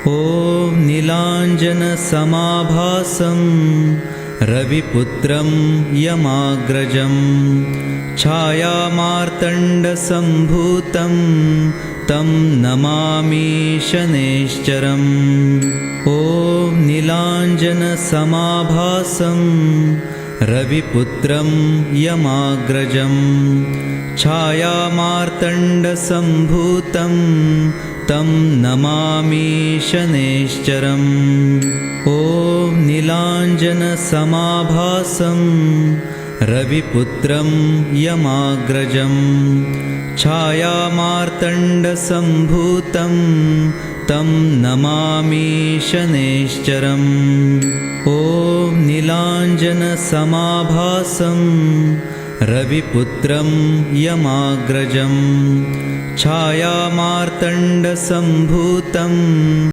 ॐ नीलाञ्जनसमाभासं रविपुत्रं यमाग्रजं छायामार्तण्डसम्भूतं तं नमामि शनैश्चरम्। ॐ नीलाञ्जनसमाभासं रविपुत्रं यमाग्रजं छायामार्तण्डसम्भूतं तं नमामि शनैश्चरम्। ॐ नीलाञ्जनसमाभासं रविपुत्रं यमाग्रजं छायामार्तण्डसम्भूतं तं नमामि शनैश्चरम्। ॐ नीलाञ्जनसमाभासं रविपुत्रं यमाग्रजं छायामार्तण्डसम्भूतं